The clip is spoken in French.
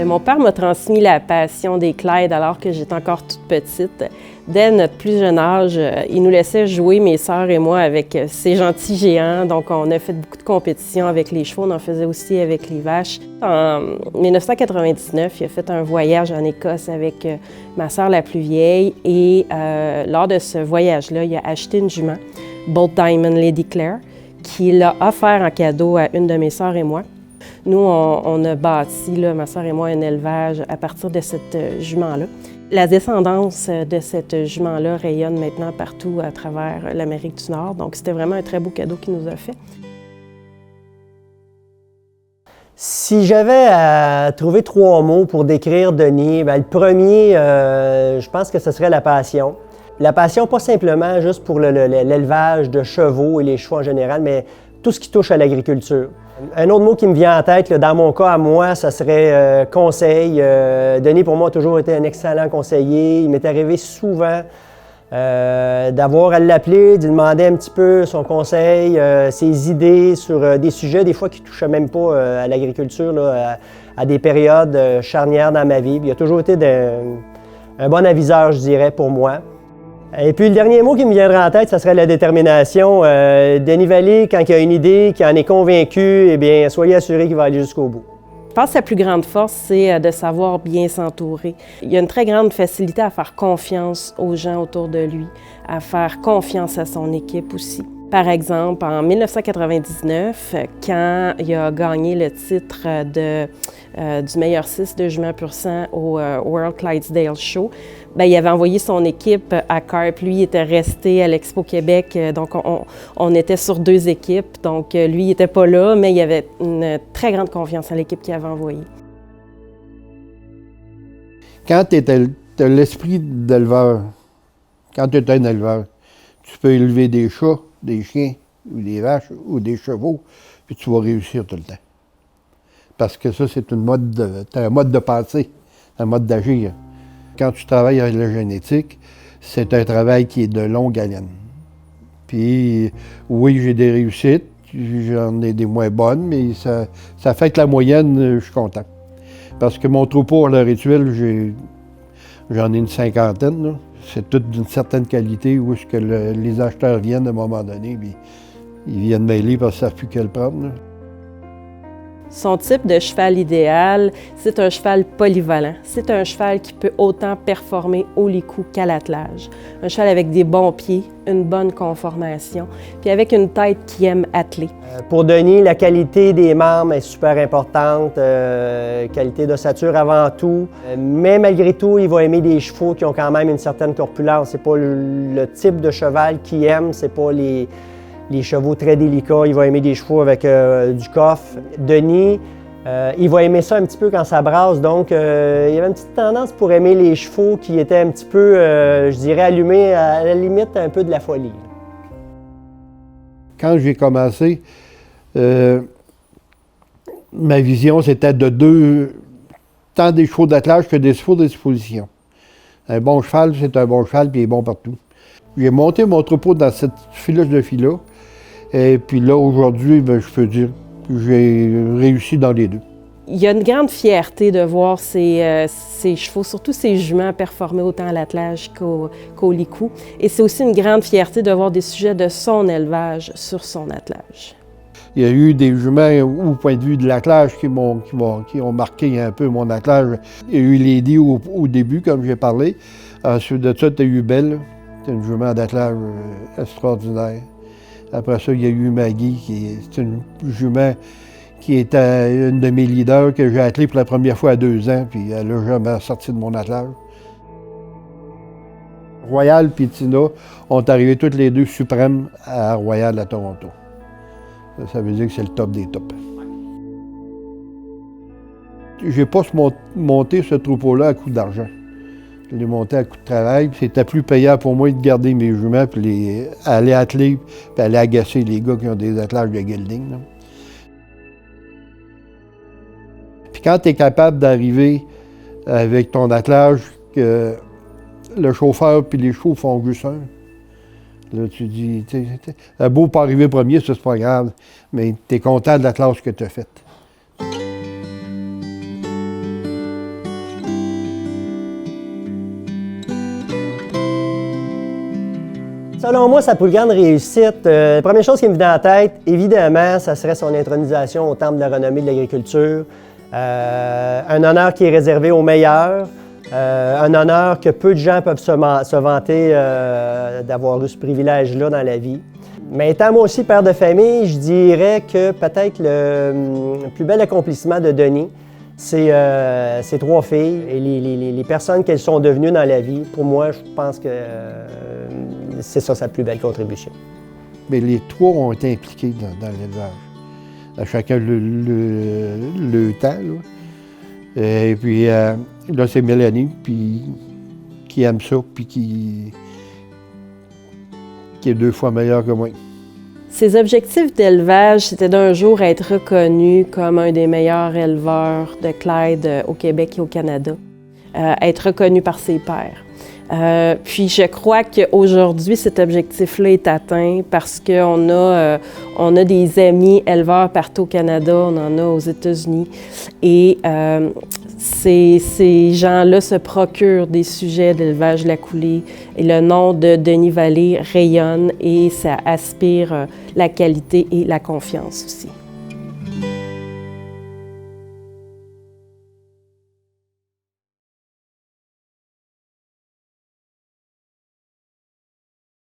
Mon père m'a transmis la passion des Clyde alors que j'étais encore toute petite. Dès notre plus jeune âge, il nous laissait jouer, mes sœurs et moi, avec ces gentils géants. Donc, on a fait beaucoup de compétitions avec les chevaux, on en faisait aussi avec les vaches. En 1999, il a fait un voyage en Écosse avec ma sœur la plus vieille et lors de ce voyage-là, il a acheté une jument, Bolt Diamond Lady Claire, qu'il a offert en cadeau à une de mes sœurs et moi. Nous, on a bâti, là, ma sœur et moi, un élevage à partir de cette jument-là. La descendance de cette jument-là rayonne maintenant partout à travers l'Amérique du Nord. Donc, c'était vraiment un très beau cadeau qu'il nous a fait. Si j'avais à trouver 3 mots pour décrire Denis, bien, le premier, je pense que ce serait la passion. La passion, pas simplement juste pour l'élevage de chevaux et les chevaux en général, mais tout ce qui touche à l'agriculture. Un autre mot qui me vient en tête, là, dans mon cas à moi, ça serait conseil. Denis, pour moi, a toujours été un excellent conseiller. Il m'est arrivé souvent d'avoir à l'appeler, d'y demander un petit peu son conseil, ses idées sur des sujets, des fois qui ne touchaient même pas à l'agriculture, à des périodes charnières dans ma vie. Il a toujours été un bon aviseur, je dirais, pour moi. Et puis le dernier mot qui me viendrait en tête, ça serait la détermination. Denis Vallée, quand il a une idée, qu'il en est convaincu, eh bien, soyez assurés qu'il va aller jusqu'au bout. Je pense que sa plus grande force, c'est de savoir bien s'entourer. Il a une très grande facilité à faire confiance aux gens autour de lui, à faire confiance à son équipe aussi. Par exemple, en 1999, quand il a gagné le titre du meilleur 6 de jument pur sang au World Clydesdale Show, bien, il avait envoyé son équipe à Carp. Lui, il était resté à l'Expo Québec, donc on était sur 2 équipes. Donc lui, il n'était pas là, mais il avait une très grande confiance à l'équipe qu'il avait envoyée. Quand tu as l'esprit d'éleveur, quand tu es un éleveur, tu peux élever des chats, des chiens, ou des vaches, ou des chevaux, puis tu vas réussir tout le temps. Parce que ça, c'est un mode de pensée, un mode d'agir. Quand tu travailles avec la génétique, c'est un travail qui est de longue haleine. Puis, oui, j'ai des réussites, j'en ai des moins bonnes, mais ça fait que la moyenne, je suis content. Parce que mon troupeau, à l'heure actuelle, j'en ai une 50aine, là. C'est tout d'une certaine qualité où est-ce que les acheteurs viennent à un moment donné, puis ils viennent mêler parce qu'ils ne savent plus quel prendre, là. Son type de cheval idéal, c'est un cheval polyvalent. C'est un cheval qui peut autant performer au licou qu'à l'attelage. Un cheval avec des bons pieds, une bonne conformation, puis avec une tête qui aime atteler. Pour Denis, la qualité des membres est super importante, qualité d'ossature avant tout. Mais malgré tout, il va aimer des chevaux qui ont quand même une certaine corpulence. C'est pas le type de cheval qu'il aime, c'est pas les chevaux très délicats. Il va aimer des chevaux avec du coffre. Denis, il va aimer ça un petit peu quand ça brasse. Donc, il y avait une petite tendance pour aimer les chevaux qui étaient un petit peu, je dirais, allumés à la limite un peu de la folie. Quand j'ai commencé, ma vision, c'était de tant des chevaux d'attelage que des chevaux d'exposition. Un bon cheval, c'est un bon cheval, puis il est bon partout. J'ai monté mon troupeau dans cette philosophie-là. Et puis là, aujourd'hui, bien, je peux dire que j'ai réussi dans les deux. Il y a une grande fierté de voir ses chevaux, surtout ses juments, performer autant à l'attelage qu'au licou. Et c'est aussi une grande fierté de voir des sujets de son élevage sur son attelage. Il y a eu des juments au point de vue de l'attelage qui ont marqué un peu mon attelage. Il y a eu Lady au début, comme j'ai parlé. Ensuite de ça, tu as eu Belle. C'est une jument d'attelage extraordinaire. Après ça, il y a eu Maggie, c'est une jument qui était une de mes leaders que j'ai attelée pour la première fois à 2 ans, puis elle n'a jamais sorti de mon attelage. Royal et Tina ont arrivé toutes les 2 suprêmes à Royal à Toronto. Ça veut dire que c'est le top des tops. Je n'ai pas monté ce troupeau-là à coup d'argent. Je l'ai monté à coup de travail. C'était plus payant pour moi de garder mes juments, puis aller atteler, puis aller agacer les gars qui ont des attelages de gelding, là. Puis quand tu es capable d'arriver avec ton attelage, que le chauffeur puis les chevaux font juste un, là tu dis, t'as beau pas arriver premier, ça c'est pas grave, mais tu es content de l'attelage que tu as faite. Selon moi, sa plus grande réussite, la première chose qui me vient en tête, évidemment, ça serait son intronisation au Temple de la renommée de l'agriculture. Un honneur qui est réservé aux meilleurs, un honneur que peu de gens peuvent se vanter d'avoir eu ce privilège-là dans la vie. Mais étant moi aussi père de famille, je dirais que peut-être le plus bel accomplissement de Denis, c'est ses 3 filles et les personnes qu'elles sont devenues dans la vie. Pour moi, je pense que c'est ça sa plus belle contribution. Mais les 3 ont été impliqués dans l'élevage. À chacun le temps. Là. Et puis là, c'est Mélanie qui aime ça, puis qui est 2 fois meilleure que moi. Ses objectifs d'élevage, c'était d'un jour être reconnu comme un des meilleurs éleveurs de Clyde au Québec et au Canada, être reconnu par ses pairs. Puis je crois qu'aujourd'hui, cet objectif-là est atteint parce qu'on a des amis éleveurs partout au Canada, on en a aux États-Unis. Et ces gens-là se procurent des sujets d'élevage de la coulée. Et le nom de Denis Vallée rayonne et ça aspire la qualité et la confiance aussi.